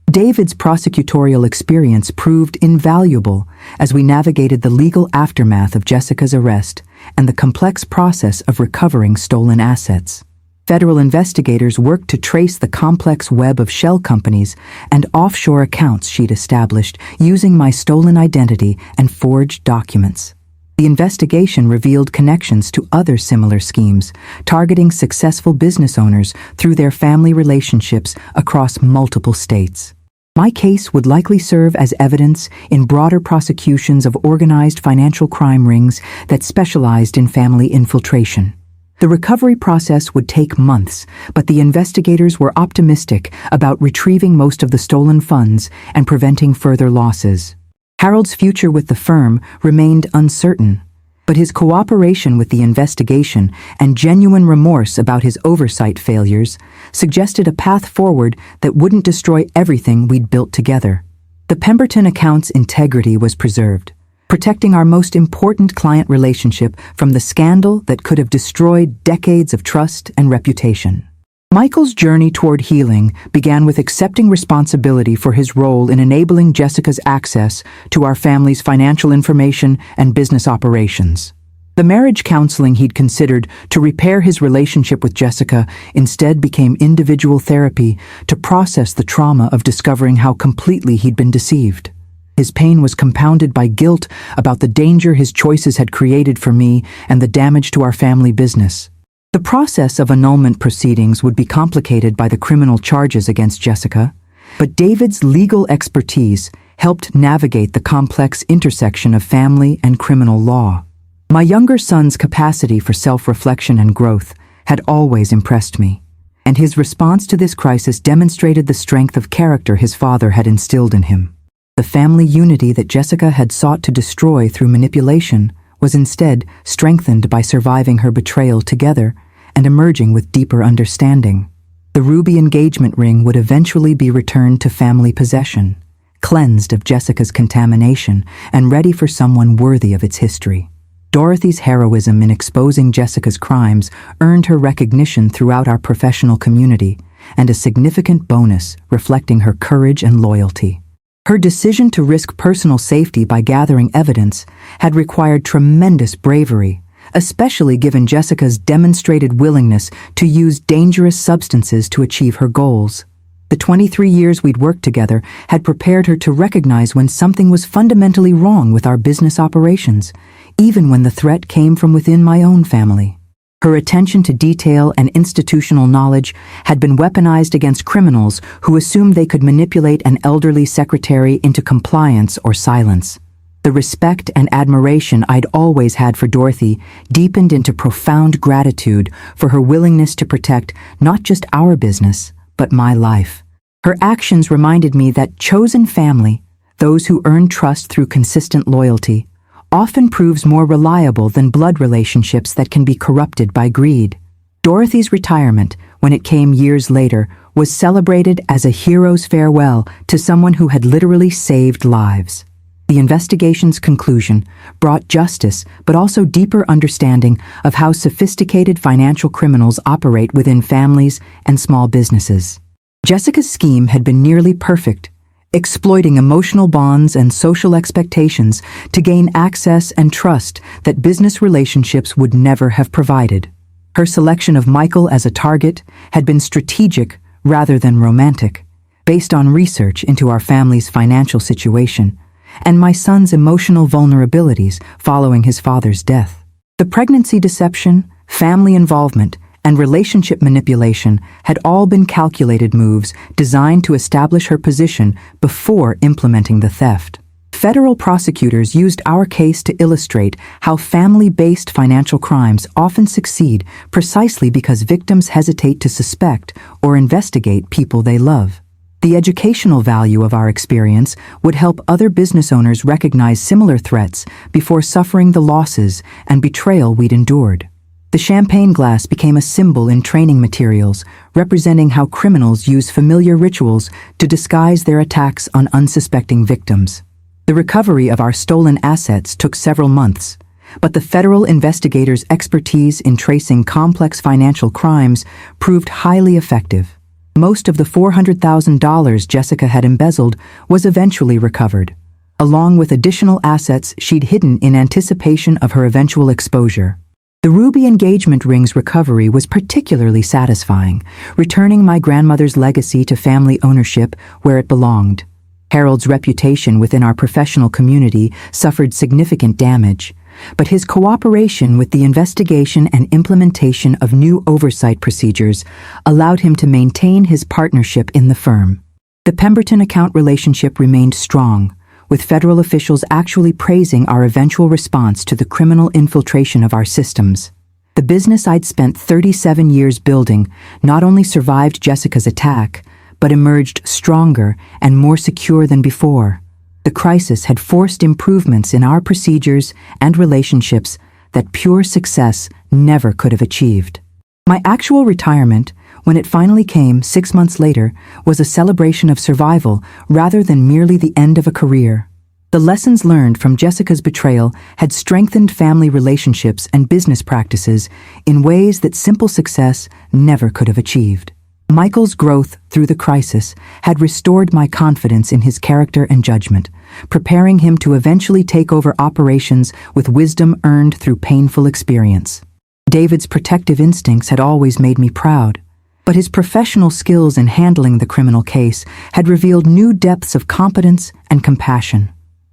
David's prosecutorial experience proved invaluable as we navigated the legal aftermath of Jessica's arrest and the complex process of recovering stolen assets. Federal investigators worked to trace the complex web of shell companies and offshore accounts she'd established using my stolen identity and forged documents. The investigation revealed connections to other similar schemes, targeting successful business owners through their family relationships across multiple states. My case would likely serve as evidence in broader prosecutions of organized financial crime rings that specialized in family infiltration. The recovery process would take months, but the investigators were optimistic about retrieving most of the stolen funds and preventing further losses. Harold's future with the firm remained uncertain, but his cooperation with the investigation and genuine remorse about his oversight failures suggested a path forward that wouldn't destroy everything we'd built together. The Pemberton account's integrity was preserved, protecting our most important client relationship from the scandal that could have destroyed decades of trust and reputation. Michael's journey toward healing began with accepting responsibility for his role in enabling Jessica's access to our family's financial information and business operations. The marriage counseling he'd considered to repair his relationship with Jessica instead became individual therapy to process the trauma of discovering how completely he'd been deceived. His pain was compounded by guilt about the danger his choices had created for me and the damage to our family business. The process of annulment proceedings would be complicated by the criminal charges against Jessica, but David's legal expertise helped navigate the complex intersection of family and criminal law. My younger son's capacity for self-reflection and growth had always impressed me, and his response to this crisis demonstrated the strength of character his father had instilled in him. The family unity that Jessica had sought to destroy through manipulation was instead strengthened by surviving her betrayal together and emerging with deeper understanding. The ruby engagement ring would eventually be returned to family possession, cleansed of Jessica's contamination and ready for someone worthy of its history. Dorothy's heroism in exposing Jessica's crimes earned her recognition throughout our professional community, and a significant bonus reflecting her courage and loyalty. Her decision to risk personal safety by gathering evidence had required tremendous bravery, especially given Jessica's demonstrated willingness to use dangerous substances to achieve her goals. The 23 years we'd worked together had prepared her to recognize when something was fundamentally wrong with our business operations, even when the threat came from within my own family. Her attention to detail and institutional knowledge had been weaponized against criminals who assumed they could manipulate an elderly secretary into compliance or silence. The respect and admiration I'd always had for Dorothy deepened into profound gratitude for her willingness to protect not just our business, but my life. Her actions reminded me that chosen family, those who earn trust through consistent loyalty, often proves more reliable than blood relationships that can be corrupted by greed. Dorothy's retirement, when it came years later, was celebrated as a hero's farewell to someone who had literally saved lives. The investigation's conclusion brought justice, but also deeper understanding of how sophisticated financial criminals operate within families and small businesses. Jessica's scheme had been nearly perfect, exploiting emotional bonds and social expectations to gain access and trust that business relationships would never have provided. Her selection of Michael as a target had been strategic rather than romantic, based on research into our family's financial situation and my son's emotional vulnerabilities following his father's death. The pregnancy deception, family involvement, and relationship manipulation had all been calculated moves designed to establish her position before implementing the theft. Federal prosecutors used our case to illustrate how family-based financial crimes often succeed precisely because victims hesitate to suspect or investigate people they love. The educational value of our experience would help other business owners recognize similar threats before suffering the losses and betrayal we'd endured. The champagne glass became a symbol in training materials, representing how criminals use familiar rituals to disguise their attacks on unsuspecting victims. The recovery of our stolen assets took several months, but the federal investigators' expertise in tracing complex financial crimes proved highly effective. Most of the $400,000 Jessica had embezzled was eventually recovered, along with additional assets she'd hidden in anticipation of her eventual exposure. The ruby engagement ring's recovery was particularly satisfying, returning my grandmother's legacy to family ownership where it belonged. Harold's reputation within our professional community suffered significant damage, but his cooperation with the investigation and implementation of new oversight procedures allowed him to maintain his partnership in the firm. The Pemberton account relationship remained strong, with federal officials actually praising our eventual response to the criminal infiltration of our systems. The business I'd spent 37 years building not only survived Jessica's attack, but emerged stronger and more secure than before. The crisis had forced improvements in our procedures and relationships that pure success never could have achieved. My actual retirement, when it finally came 6 months later, was a celebration of survival rather than merely the end of a career. The lessons learned from Jessica's betrayal had strengthened family relationships and business practices in ways that simple success never could have achieved. Michael's growth through the crisis had restored my confidence in his character and judgment, preparing him to eventually take over operations with wisdom earned through painful experience. David's protective instincts had always made me proud, but his professional skills in handling the criminal case had revealed new depths of competence and compassion.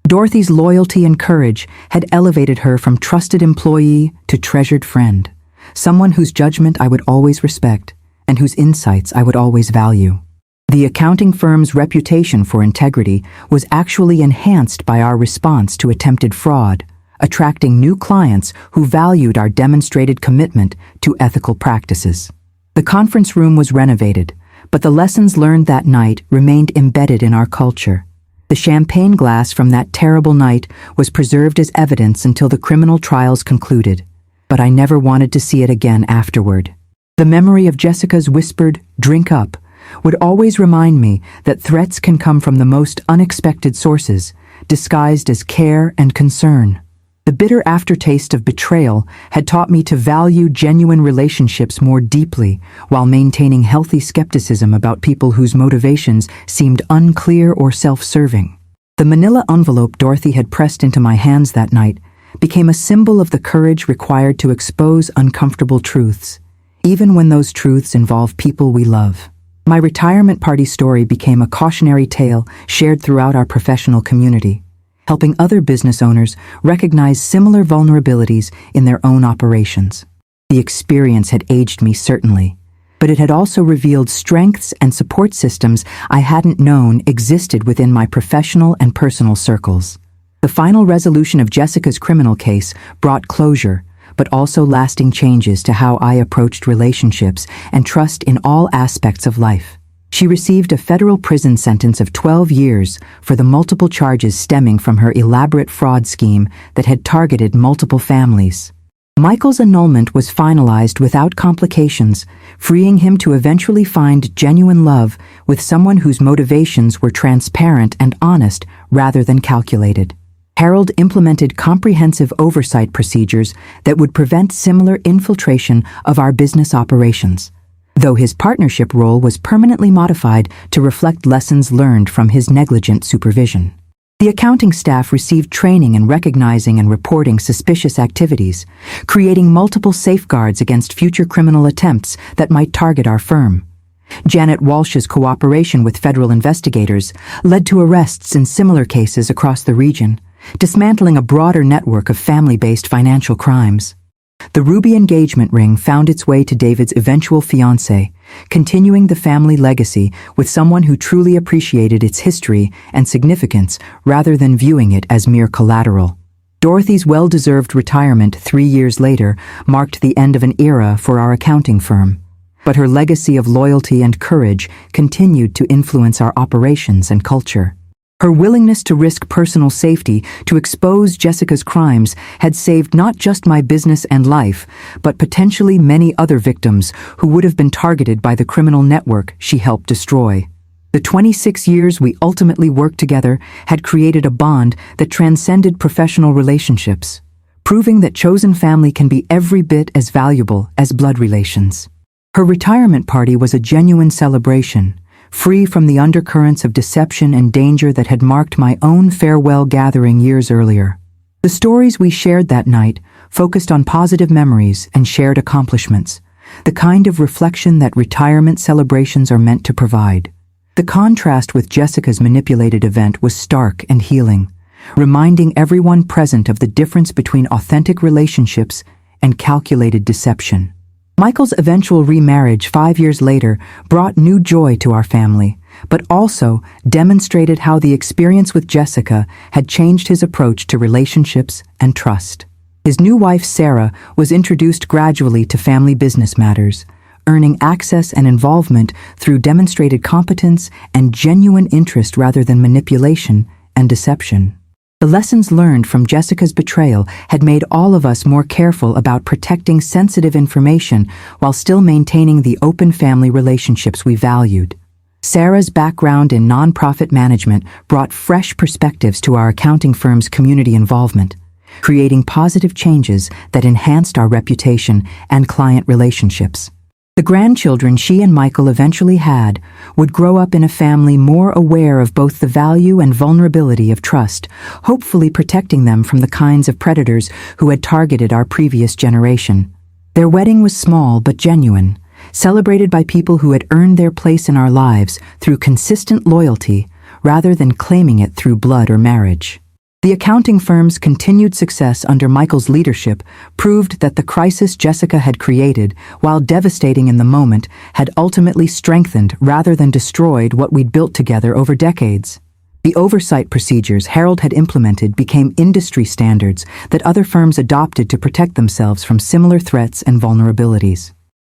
Dorothy's loyalty and courage had elevated her from trusted employee to treasured friend, someone whose judgment I would always respect and whose insights I would always value. The accounting firm's reputation for integrity was actually enhanced by our response to attempted fraud, attracting new clients who valued our demonstrated commitment to ethical practices. The conference room was renovated, but the lessons learned that night remained embedded in our culture. The champagne glass from that terrible night was preserved as evidence until the criminal trials concluded, but I never wanted to see it again afterward. The memory of Jessica's whispered, "Drink up," would always remind me that threats can come from the most unexpected sources, disguised as care and concern. The bitter aftertaste of betrayal had taught me to value genuine relationships more deeply while maintaining healthy skepticism about people whose motivations seemed unclear or self-serving. The manila envelope Dorothy had pressed into my hands that night became a symbol of the courage required to expose uncomfortable truths, even when those truths involve people we love. My retirement party story became a cautionary tale shared throughout our professional community, helping other business owners recognize similar vulnerabilities in their own operations. The experience had aged me certainly, but it had also revealed strengths and support systems I hadn't known existed within my professional and personal circles. The final resolution of Jessica's criminal case brought closure, but also lasting changes to how I approached relationships and trust in all aspects of life. She received a federal prison sentence of 12 years for the multiple charges stemming from her elaborate fraud scheme that had targeted multiple families. Michael's annulment was finalized without complications, freeing him to eventually find genuine love with someone whose motivations were transparent and honest rather than calculated. Harold implemented comprehensive oversight procedures that would prevent similar infiltration of our business operations, though his partnership role was permanently modified to reflect lessons learned from his negligent supervision. The accounting staff received training in recognizing and reporting suspicious activities, creating multiple safeguards against future criminal attempts that might target our firm. Janet Walsh's cooperation with federal investigators led to arrests in similar cases across the region, dismantling a broader network of family-based financial crimes. The ruby engagement ring found its way to David's eventual fiancée, continuing the family legacy with someone who truly appreciated its history and significance rather than viewing it as mere collateral. Dorothy's well-deserved retirement 3 years later marked the end of an era for our accounting firm, but her legacy of loyalty and courage continued to influence our operations and culture. Her willingness to risk personal safety to expose Jessica's crimes had saved not just my business and life, but potentially many other victims who would have been targeted by the criminal network she helped destroy. The 26 years we ultimately worked together had created a bond that transcended professional relationships, proving that chosen family can be every bit as valuable as blood relations. Her retirement party was a genuine celebration, free from the undercurrents of deception and danger that had marked my own farewell gathering years earlier. The stories we shared that night focused on positive memories and shared accomplishments, the kind of reflection that retirement celebrations are meant to provide. The contrast with Jessica's manipulated event was stark and healing, reminding everyone present of the difference between authentic relationships and calculated deception. Michael's eventual remarriage 5 years later brought new joy to our family, but also demonstrated how the experience with Jessica had changed his approach to relationships and trust. His new wife, Sarah, was introduced gradually to family business matters, earning access and involvement through demonstrated competence and genuine interest rather than manipulation and deception. The lessons learned from Jessica's betrayal had made all of us more careful about protecting sensitive information while still maintaining the open family relationships we valued. Sarah's background in nonprofit management brought fresh perspectives to our accounting firm's community involvement, creating positive changes that enhanced our reputation and client relationships. The grandchildren she and Michael eventually had would grow up in a family more aware of both the value and vulnerability of trust, hopefully protecting them from the kinds of predators who had targeted our previous generation. Their wedding was small but genuine, celebrated by people who had earned their place in our lives through consistent loyalty rather than claiming it through blood or marriage. The accounting firm's continued success under Michael's leadership proved that the crisis Jessica had created, while devastating in the moment, had ultimately strengthened rather than destroyed what we'd built together over decades. The oversight procedures Harold had implemented became industry standards that other firms adopted to protect themselves from similar threats and vulnerabilities.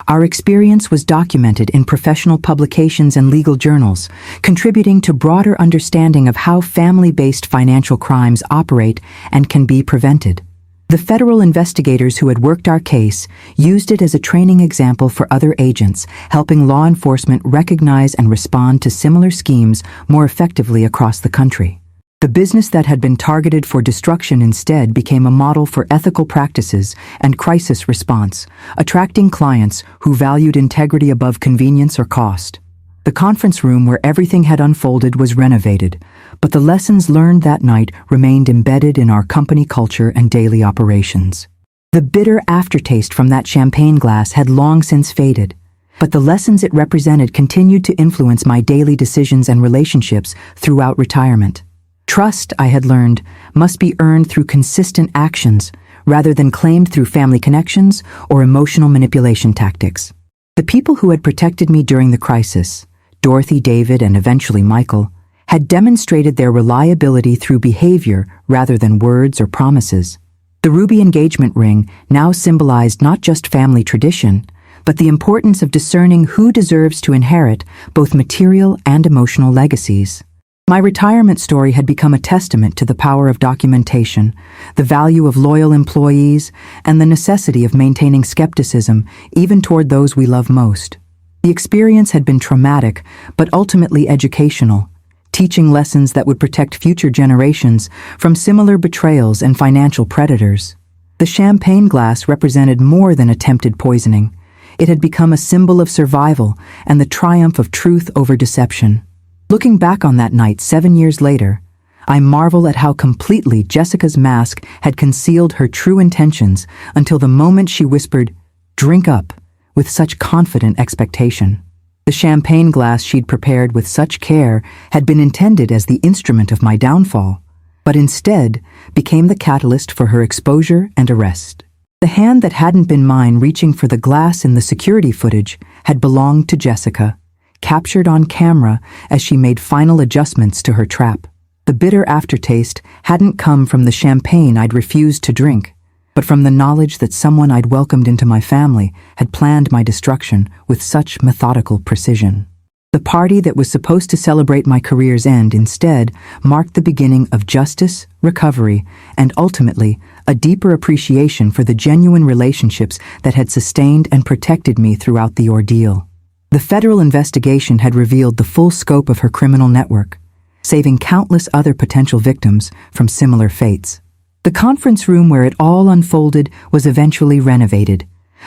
Our experience was documented in professional publications and legal journals, contributing to broader understanding of how family-based financial crimes operate and can be prevented. The federal investigators who had worked our case used it as a training example for other agents, helping law enforcement recognize and respond to similar schemes more effectively across the country. The business that had been targeted for destruction instead became a model for ethical practices and crisis response, attracting clients who valued integrity above convenience or cost. The conference room where everything had unfolded was renovated, but the lessons learned that night remained embedded in our company culture and daily operations. The bitter aftertaste from that champagne glass had long since faded, but the lessons it represented continued to influence my daily decisions and relationships throughout retirement. Trust, I had learned, must be earned through consistent actions rather than claimed through family connections or emotional manipulation tactics. The people who had protected me during the crisis, Dorothy, David, and eventually Michael, had demonstrated their reliability through behavior rather than words or promises. The ruby engagement ring now symbolized not just family tradition, but the importance of discerning who deserves to inherit both material and emotional legacies. My retirement story had become a testament to the power of documentation, the value of loyal employees, and the necessity of maintaining skepticism even toward those we love most. The experience had been traumatic, but ultimately educational, teaching lessons that would protect future generations from similar betrayals and financial predators. The champagne glass represented more than attempted poisoning. It had become a symbol of survival and the triumph of truth over deception. Looking back on that night 7 years later, I marvel at how completely Jessica's mask had concealed her true intentions until the moment she whispered, "Drink up," with such confident expectation. The champagne glass she'd prepared with such care had been intended as the instrument of my downfall, but instead became the catalyst for her exposure and arrest. The hand that hadn't been mine reaching for the glass in the security footage had belonged to Jessica, captured on camera as she made final adjustments to her trap. The bitter aftertaste hadn't come from the champagne I'd refused to drink, but from the knowledge that someone I'd welcomed into my family had planned my destruction with such methodical precision. The party that was supposed to celebrate my career's end instead marked the beginning of justice, recovery, and ultimately a deeper appreciation for the genuine relationships that had sustained and protected me throughout the ordeal. The federal investigation had revealed the full scope of her criminal network, saving countless other potential victims from similar fates. The conference room where it all unfolded was eventually renovated,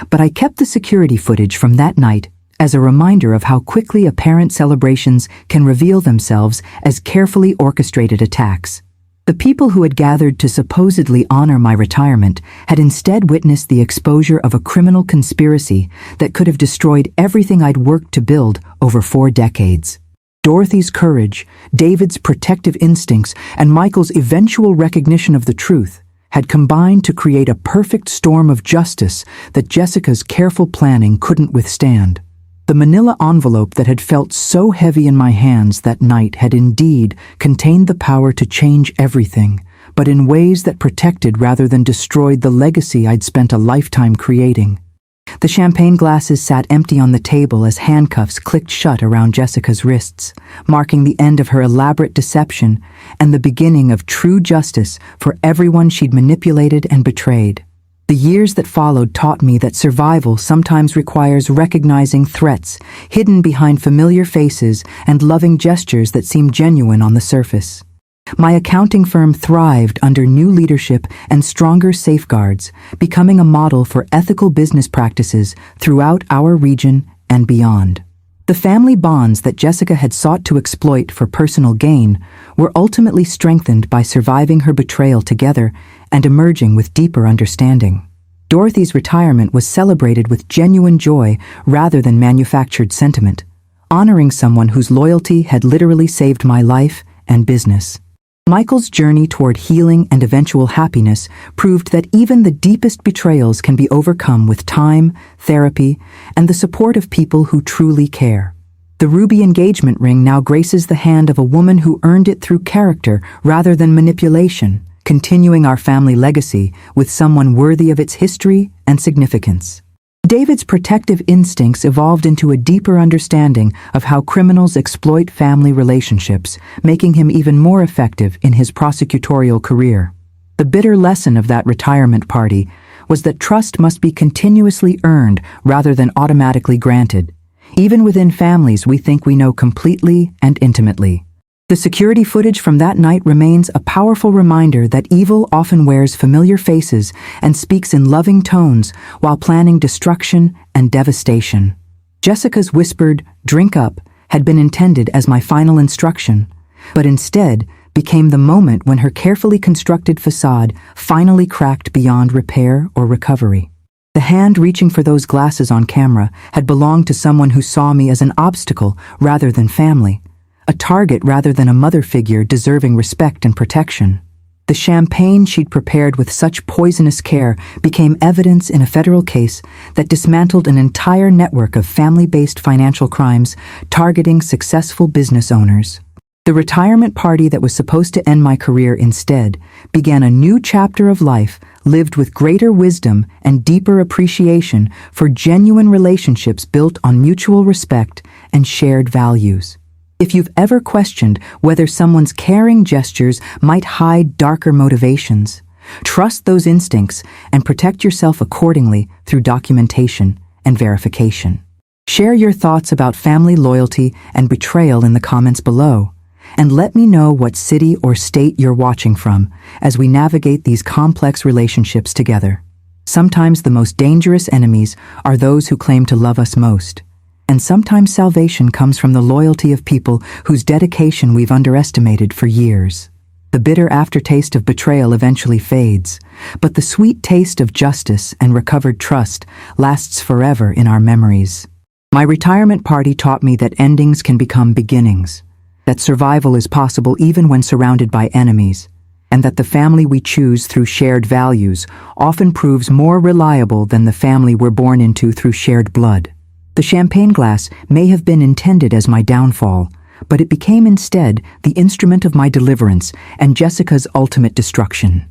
but I kept the security footage from that night as a reminder of how quickly apparent celebrations can reveal themselves as carefully orchestrated attacks. The people who had gathered to supposedly honor my retirement had instead witnessed the exposure of a criminal conspiracy that could have destroyed everything I'd worked to build over 4 decades. Dorothy's courage, David's protective instincts, and Michael's eventual recognition of the truth had combined to create a perfect storm of justice that Jessica's careful planning couldn't withstand. The manila envelope that had felt so heavy in my hands that night had indeed contained the power to change everything, but in ways that protected rather than destroyed the legacy I'd spent a lifetime creating. The champagne glasses sat empty on the table as handcuffs clicked shut around Jessica's wrists, marking the end of her elaborate deception and the beginning of true justice for everyone she'd manipulated and betrayed. The years that followed taught me that survival sometimes requires recognizing threats hidden behind familiar faces and loving gestures that seem genuine on the surface. My accounting firm thrived under new leadership and stronger safeguards, becoming a model for ethical business practices throughout our region and beyond. The family bonds that Jessica had sought to exploit for personal gain were ultimately strengthened by surviving her betrayal together and emerging with deeper understanding. Dorothy's retirement was celebrated with genuine joy rather than manufactured sentiment, honoring someone whose loyalty had literally saved my life and business. Michael's journey toward healing and eventual happiness proved that even the deepest betrayals can be overcome with time, therapy, and the support of people who truly care. The ruby engagement ring now graces the hand of a woman who earned it through character rather than manipulation, continuing our family legacy with someone worthy of its history and significance. David's protective instincts evolved into a deeper understanding of how criminals exploit family relationships, making him even more effective in his prosecutorial career. The bitter lesson of that retirement party was that trust must be continuously earned rather than automatically granted, even within families we think we know completely and intimately. The security footage from that night remains a powerful reminder that evil often wears familiar faces and speaks in loving tones while planning destruction and devastation. Jessica's whispered, "Drink up," had been intended as my final instruction, but instead became the moment when her carefully constructed facade finally cracked beyond repair or recovery. The hand reaching for those glasses on camera had belonged to someone who saw me as an obstacle rather than family, a target rather than a mother figure deserving respect and protection. The champagne she'd prepared with such poisonous care became evidence in a federal case that dismantled an entire network of family-based financial crimes targeting successful business owners. The retirement party that was supposed to end my career instead began a new chapter of life lived with greater wisdom and deeper appreciation for genuine relationships built on mutual respect and shared values. If you've ever questioned whether someone's caring gestures might hide darker motivations, trust those instincts and protect yourself accordingly through documentation and verification. Share your thoughts about family loyalty and betrayal in the comments below, and let me know what city or state you're watching from as we navigate these complex relationships together. Sometimes the most dangerous enemies are those who claim to love us most. And sometimes salvation comes from the loyalty of people whose dedication we've underestimated for years. The bitter aftertaste of betrayal eventually fades, but the sweet taste of justice and recovered trust lasts forever in our memories. My retirement party taught me that endings can become beginnings, that survival is possible even when surrounded by enemies, and that the family we choose through shared values often proves more reliable than the family we're born into through shared blood. The champagne glass may have been intended as my downfall, but it became instead the instrument of my deliverance and Jessica's ultimate destruction.